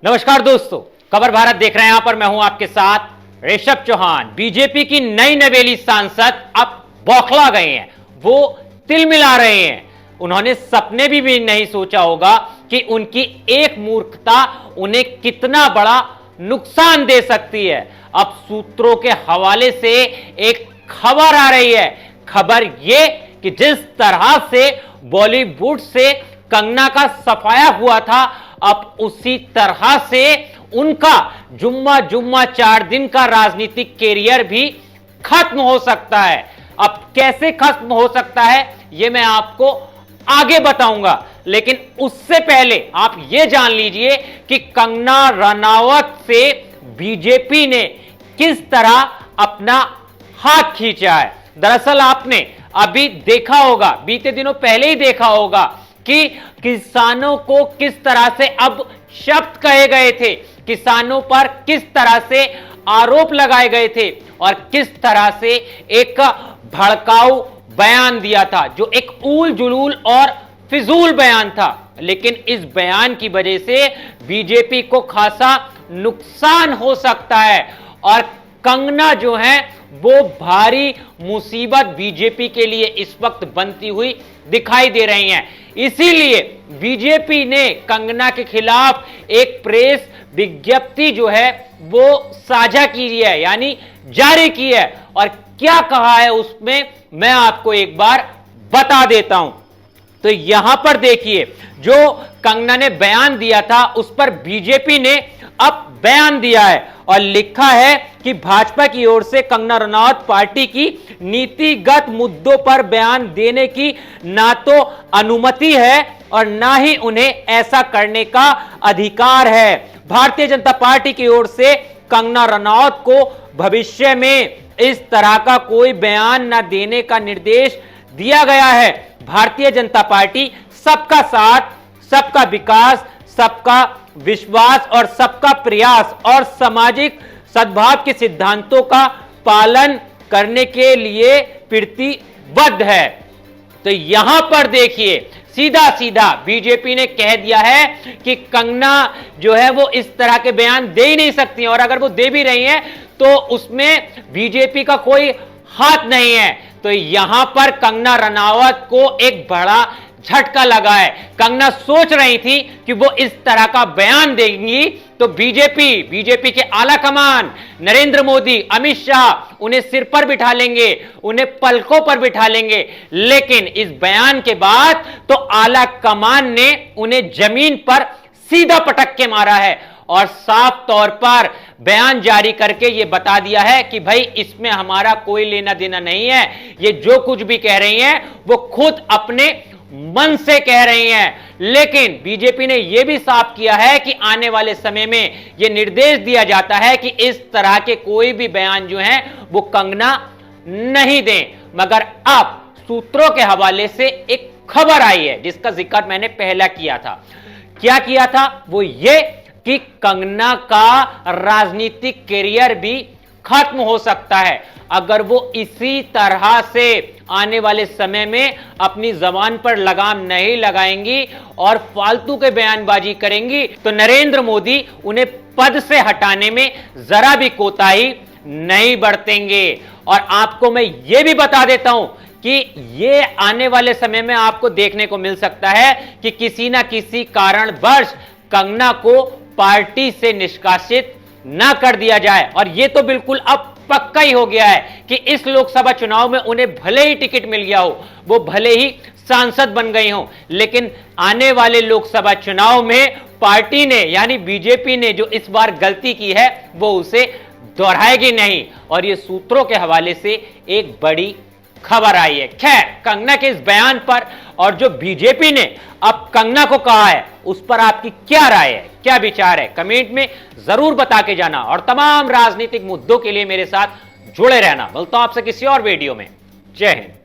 नमस्कार दोस्तों, खबर भारत देख रहे हैं। यहां पर मैं हूं आपके साथ ऋषभ चौहान। बीजेपी की नई नवेली सांसद अब बौखला गए हैं, वो तिलमिला रहे हैं। उन्होंने सपने भी नहीं सोचा होगा कि उनकी एक मूर्खता उन्हें कितना बड़ा नुकसान दे सकती है। अब सूत्रों के हवाले से एक खबर आ रही है। खबर यह कि जिस तरह से बॉलीवुड से कंगना का सफाया हुआ था, अब उसी तरह से उनका जुम्मा जुम्मा 4 दिन का राजनीतिक कैरियर भी खत्म हो सकता है। अब कैसे खत्म हो सकता है यह मैं आपको आगे बताऊंगा, लेकिन उससे पहले आप यह जान लीजिए कि कंगना रनावत से बीजेपी ने किस तरह अपना हाथ खींचा है। दरअसल आपने अभी देखा होगा, बीते दिनों पहले ही देखा होगा कि किसानों को किस तरह से अब शब्द कहे गए थे, किसानों पर किस तरह से आरोप लगाए गए थे और किस तरह से एक भड़काऊ बयान दिया था, जो एक ऊल जुलूल और फिजूल बयान था। लेकिन इस बयान की वजह से बीजेपी को खासा नुकसान हो सकता है और कंगना जो है वो भारी मुसीबत बीजेपी के लिए इस वक्त बनती हुई दिखाई दे रही हैं। इसीलिए बीजेपी ने कंगना के खिलाफ एक प्रेस विज्ञप्ति जो है वो साझा की है, यानी जारी की है। और क्या कहा है उसमें मैं आपको एक बार बता देता हूं। तो यहां पर देखिए, जो कंगना ने बयान दिया था उस पर बीजेपी ने अब बयान दिया है और लिखा है कि भाजपा की ओर से कंगना रनावत पार्टी की नीतिगत मुद्दों पर बयान देने की ना तो अनुमति है और ना ही उन्हें ऐसा करने का अधिकार है। भारतीय जनता पार्टी की ओर से कंगना रनावत को भविष्य में इस तरह का कोई बयान न देने का निर्देश दिया गया है। भारतीय जनता पार्टी सबका साथ, सबका विकास, सबका विश्वास और सबका प्रयास और सामाजिक सद्भाव के सिद्धांतों का पालन करने के लिए प्रतिबद्ध है। तो यहां पर देखिए, सीधा सीधा बीजेपी ने कह दिया है कि कंगना जो है वो इस तरह के बयान दे ही नहीं सकती, और अगर वो दे भी रही हैं तो उसमें बीजेपी का कोई हाथ नहीं है। तो यहां पर कंगना रनावत को एक बड़ा झटका लगा है। कंगना सोच रही थी कि वो इस तरह का बयान देंगी तो बीजेपी के आला कमान नरेंद्र मोदी, अमित शाह उन्हें सिर पर बिठा लेंगे, उन्हें पलकों पर बिठा लेंगे। लेकिन इस बयान के बाद तो आला कमान ने उन्हें जमीन पर सीधा पटक के मारा है और साफ तौर पर बयान जारी करके यह बता दिया है कि भाई इसमें हमारा कोई लेना देना नहीं है। ये जो कुछ भी कह रही हैं वो खुद अपने मन से कह रही हैं। लेकिन बीजेपी ने यह भी साफ किया है कि आने वाले समय में यह निर्देश दिया जाता है कि इस तरह के कोई भी बयान जो है वो कंगना नहीं दें। मगर अब सूत्रों के हवाले से एक खबर आई है जिसका जिक्र मैंने पहला किया था। क्या किया था? वो ये कि कंगना का राजनीतिक कैरियर भी खत्म हो सकता है अगर वो इसी तरह से आने वाले समय में अपनी जबान पर लगाम नहीं लगाएंगी और फालतू के बयानबाजी करेंगी तो नरेंद्र मोदी उन्हें पद से हटाने में जरा भी कोताही नहीं बरतेंगे। और आपको मैं यह भी बता देता हूं कि यह आने वाले समय में आपको देखने को मिल सकता है कि किसी ना किसी कारणवश कंगना को पार्टी से निष्कासित ना कर दिया जाए। और यह तो बिल्कुल अब पक्का ही हो गया है कि इस लोकसभा चुनाव में उन्हें भले ही टिकट मिल गया हो, वो भले ही सांसद बन गई हो, लेकिन आने वाले लोकसभा चुनाव में पार्टी ने यानी बीजेपी ने जो इस बार गलती की है वो उसे दोहराएगी नहीं। और ये सूत्रों के हवाले से एक बड़ी खबर आई है। खैर, कंगना के इस बयान पर और जो बीजेपी ने अब कंगना को कहा है उस पर आपकी क्या राय है, क्या विचार है, कमेंट में जरूर बता के जाना। और तमाम राजनीतिक मुद्दों के लिए मेरे साथ जुड़े रहना। मिलता हूं आपसे किसी और वीडियो में। जय हिंद।